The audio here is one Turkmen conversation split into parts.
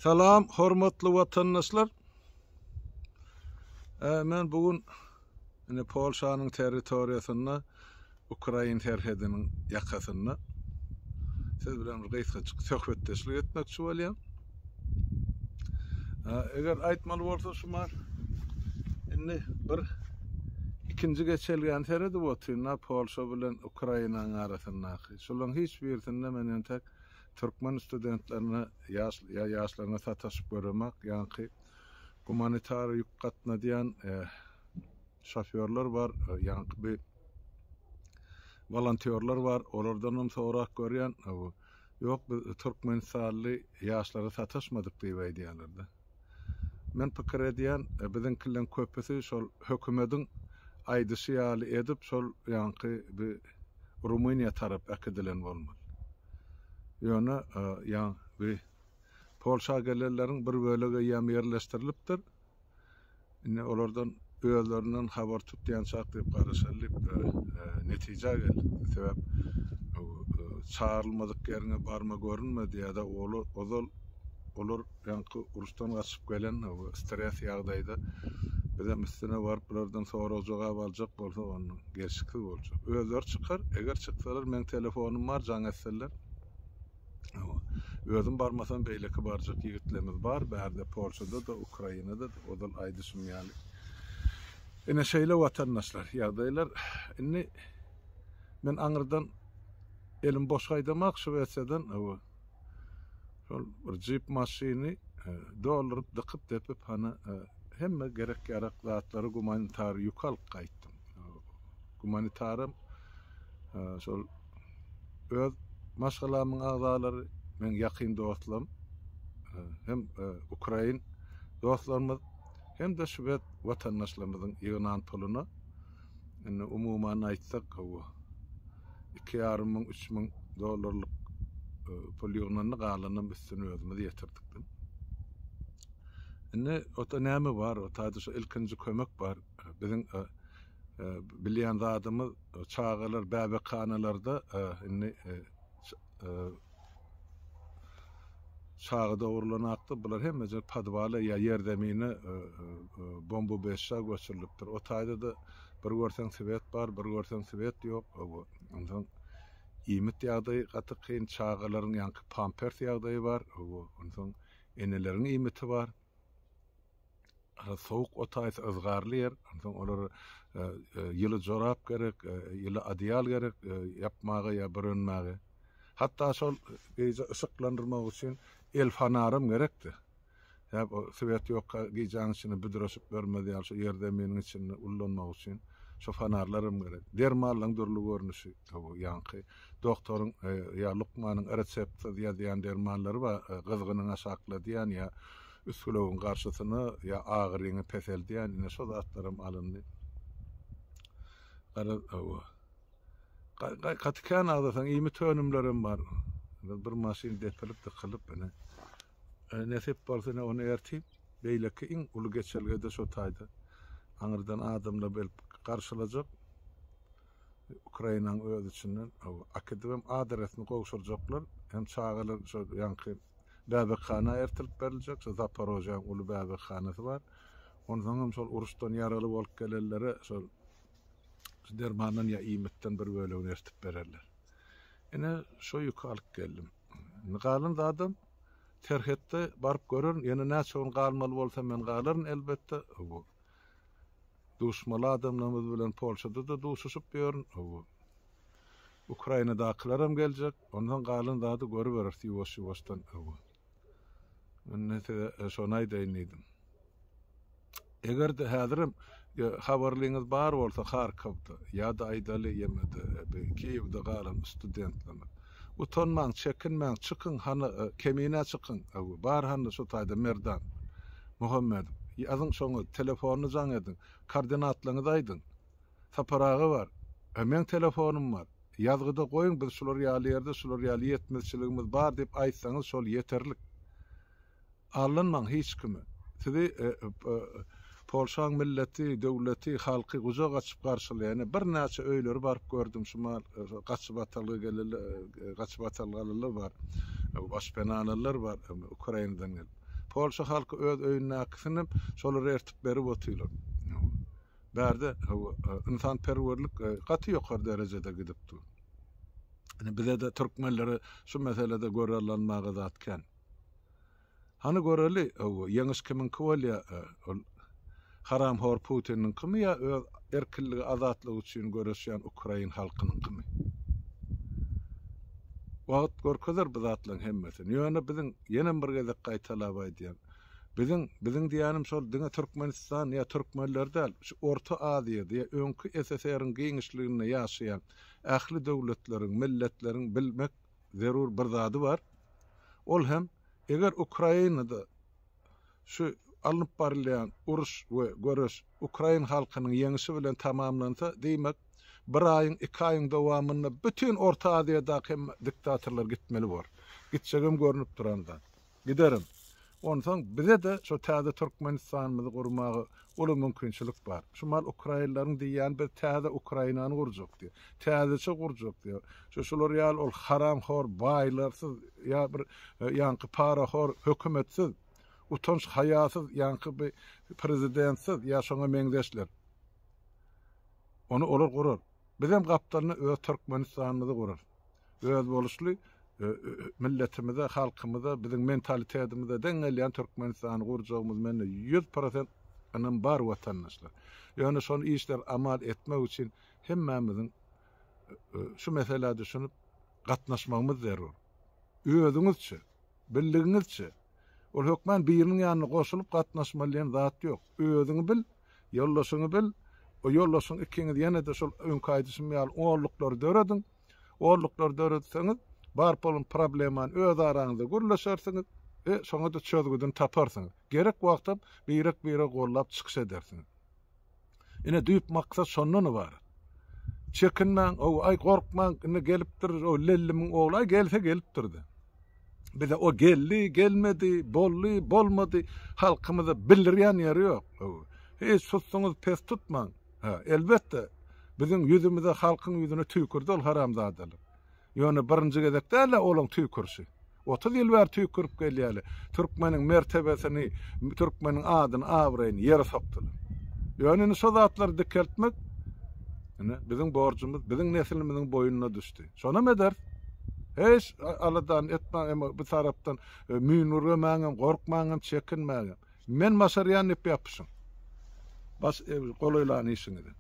Salam, hormatly vatandaşlar. Men bugün Polşanyň territoriýasyna, Ukraina terhediniň ýakasyna siz bilen bir gysgaçyk söhbetdeşlik etmekçi bolýar. Eger aýtmaly bolsa şumar, bir ikinji geçelgen terhedi botyna Polşa bilen Ukrainanyň arasyndaky. Şolaryň hiç birisinde menen tek Türkmen studentlerine yaşlarına sataşıp görmek, yani humanitar yük katna diýen şoförler var, yani bir volontörler var, olardan sorak görýän, yok Türkmen sally yaşlara sataşmadyk diýip aýdýarlar. Men pikir edýän, biziňkilen köpüsi şol hökümetiň aýdysy ýaly edip şol yani bir Rumynia tarap akedilen bolmaly. Ýöne ýa bir Polşa gelelleriň bir bölegi ýam ýerleşdirilipdir. Olardan öýlerinden habar tutýan çaq diýip garaşalyp netije geldi. Sebäp çağrylmadyk ýerine barma görünmedi ýa-da olar ýa-da urusdan gaçyp gelen stres ýagdaýda bize üstüne barıp bulardan sonra jogap aljak bolsa onuň gerçekli boljak. Öýler çykar, eger çyksalar men telefonum var, jaň etseler. Özüm barmasam beýleki barjak ýigitlerimiz bar, bärde Polşada da, Ukrainada da, odal aýdysym ýaly. Şeýle watandaşlar, ýagdaýlar, men aňyrdan elim boş gaýdamak şu wetseden, şol bir jip maşyny doldurup dykyp depip hemme gerek zaatlary gumanitar ýük alyp gaýtdym. Gumanitarym şol öz maşgalamyň agzalary men ýakyn dostlarym hem Ukrain dostlarymyz hem de şübet watandaşlarymyzyň ýygynan puluny umumyň aýtsak $2,500-3,000 pul ýygnanyny galanyň üstüne özümiz ýetirdik. Ota näme bar, ota şu ilkinji kömek bar. Biziň bilýän zadymyz çağalar, bäbekanalarda çağı dowrulanakdy. Bular hemme padwala ýa ýerdemine bomba beşşa göçürilipdir. O taýda da bir görseň sebet bar, bir görseň sebet ýok. Ondan iýmit ýagdaý gaty kyn çağalaryň ýa-da pampers ýagdaýy bar. Ondan eneleriň iýmiti bar. Soğuk otayız ızgarlı yer, olar ýyly jorap gerek, ýyly adyal gerek yapmagy ýa bürünmäge. Hatta şol ışıklandırmak üçin el fanarym gerekdi. Ýa sebet ýokka giýjaň içine büdüreşip bermedi ýa şu ýerde meniň içine ullanmak üçin şu fanarlarym gerek. Dermalyň dürli görnüşi, ýa-da doktoryň ýa lukmanyň resepti ýazýan dermanlary bar, gyzgynyň aşakladyýan ýa üsküleğin karşısına ya ağırlığını peseldiyen yine şu zatlarım alındı. Katıkan ağzatan iyi mi tönümlerim var. Bir maşin depelip de kılıp beni. Nesip bolsa onu ertip beýleki iň uly geçelgede şu taýda. Aňyrdan adamla bel karşylajak. Ukrainanyň öz içinden akademim adresini gowşurjaklar. Hem çağalar şu ýanky bäbekana ertilip beriljek, Zaporojyň uly bäbekanasy bar. Ondan hem şol uruşdan ýaraly bolup gelellere şol dermandan ýa iýmitden bir bölegini ertip bererler. Şo ýük alyp geldim. Galyn zadym terhetde baryp görür, ýene näçe galmaly bolsa men galaryn elbetde. Duşmaly adamlarymyz bilen Polşada da duşuşyp ýörün. Ukrainadakylarym geljek, ondan galyn zady görüberer ýuwaş-ýuwaşdan. Şonu aýdaýyn. Eger de häzirim habarlyňyz bar bolsa Harkowda ýa-da aýdaly ýemede Kiýewde galan studentler. Utanmaň, çekinmäň, çykyn kemine çykyn. Bar şu taýda Merdan Muhammed. Ýazyň şoňa telefonyny jaň edin. Koordinatlaryňyzy aýdyn. Saparagy bar. Men telefonum bar. Ýazgyda goýun, biz şular ýaly ýerde, şular ýaly ýetmezçiligimiz bar diýip aýtsaňyz şol ýeterlik. Alınmaň hiç kimi. Sizi Polşanyň milleti, döwleti, halky guja gaçyp garşylaýan bir näçe öýleri baryp gördüm. Şumal gaçyp atalgalylar bar. Başpenanalar var Ukrainadan gelip. Polşa halky öz öýüne aksynyp şolary ertip berip otylar. Bärde insan perwerlik gaty ýokary derejede gidipdi. Bize de Türkmenleri şu meselede görülanmaga zatken. Hani göreli ýeňiş kimin kwalya haram hor Putinin kimi ya öz erkinligi azatlygy üçin görüşýän Ukrain halkynyň kimi. Wagt görkezler bu zatlaryň hemmesini. Ýöne biziň ýene bir gezek gaýtalap aýdýan. Biziň diýanym şol diňe Türkmenistan ýa Türkmenler däl, şu Orta Aziýada ýa öňkü SSR-iň giňişliginde ýaşaýan ähli döwletleriň, milletleriň bilmek zerur bir zady bar. Ol hem eger Ukrainada şu alınıp barilýan uruş we görüş Ukrain halkynyň ýeňişi bilen tamamlansa, diýmek bir aýyň, 2 aýyň dowamında bütün Orta Aziýadaky diktatorlar gitmeli bar. Gitsegem görünüp durandan. Giderim. Ondan bize de şu täze Türkmenistanymyzy gurmagy uly mümkinçilik bar. Şumal Ukrainlaryň diýýän bir täze Ukrainany gurjak diýär. Täzesi gurjak diýär. Şular ýaly ol haram hor, baýlarsyz ýa bir ýanky para hor, hökümetsiz, utanç hayasyz ýanky bir prezidentsiz ýa şoňa meňdeşler. Onu olar gurar. Bizem gapdalyny öz Türkmenistanymyzy gurar. Öz boluşly milletimize, halkymyza, biziň mentalitetimizde deňelýän Türkmenistany gurjagymyz mende 100% anan bar watandaşlar. Ýöne şol işler amal etmek üçin hemmemiziň şu meselede düşünüp gatnaşmagymyz zerur. Özüňizçe, bildigiňizçe, ol hökmen biriniň ýanyna goşulyp gatnaşmalyan zat ýok. Özüňi bil, ýollaşyňy bil, o ýollaşyň ikiňiz ýene de şol öňkaýdyşyň ýaly oğurluklary döredin. Oğurluklary döretseňiz bar bolun probleman öz araňyzda gurlaşarsyňyz, şoňa da çözgüdün taparsyňyz. Gerek wagtda birek gollap çykyş edersiňiz. Ine düýp maksat şondan bar. Çekinmäň, ay gorkmaň, ine gelipdir, o lellimiň oğlu gelse gelipdirdi. Bize o geldi, gelmedi, bolly, bolmady, halkymyza bildirýän ýeri ýok. Hiç tutsaňyz pes tutmaň. Elbetde biziň ýüzümize, halkyň ýüzüne tüýkürdi ol haramzadalar. Ýöne birinji gezekde ele olaň tüýkürşi. 30 ýyl bäri tüýkürip gelýärler. Türkmeniň mertebesini, Türkmeniň adyny, awraýyny ýere sokdylar. Ýöne şu zatlar dikeltmek biziň borjumyz, biziň nesilimiziň boýununa düşdi. Şona medar hiç aladan etmäň, bu tarapdan müýnürmäňem, gorkmaňam, çekinmäňem. Men maşarýan ep ýapyşyň. Bas golaýlan işiňde.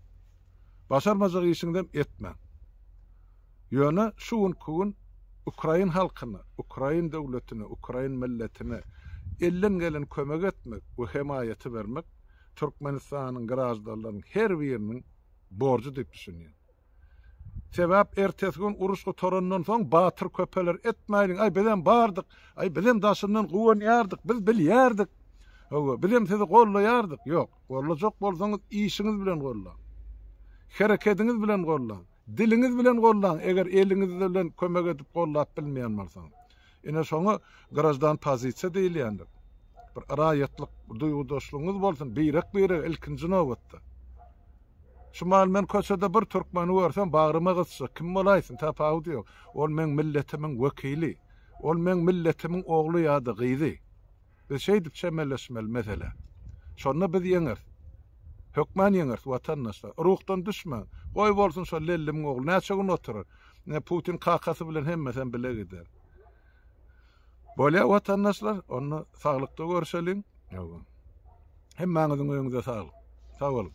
Başarmajak işiňde etmäň. Ýöne şu gün Ukrain halkyna, Ukrain döwletine, Ukrain milletine elden gelen kömek etmek we himayeti bermek Türkmenistanyň garajdalarynyň her biriniň borjy diýip düşünýär. Sebäp ertesi gün uruşga torandan soň batyr köpeler etmäýin, ay bilen bardyk, ay bilen daşyndan guwanýardyk, biz bilýärdik. Bilen sizi gollaýardyk. Ýok, gollajak bolsaňyz işiňiz bilen gollan. Hereketiniz bilen gollan. Diliniz bilen gollan, eger eliňiz bilen kömek edip gollap bilmeýän bolsaňyz. Ine şoňa garajdan pozisiýa diýilýändir. Bir araýatlyk duýgudaşlygyňyz bolsun, birek ilkinji nowatda. Şumal men köçede bir türkmeni görsem bagryma gysy, kim bolaýsyn, tapawdy ýok. Ol men milletimiň wekili, ol men milletimiň ogly ýa-da gyzy. Biz şeýdip çemeleşmeli mesele. Şonu biz ýeňer. Hökmen ýeňer watandaşlar. Ruhdan düşmän. Goý bolsun şol lellimiň ogly näçe gün oturar. Ne Putin kakasy bilen hemmesen bile gider. Bolýa watandaşlar, onu saglykda görşeliň. Hemmäňiziň öňüňize saglyk. Sag bolun.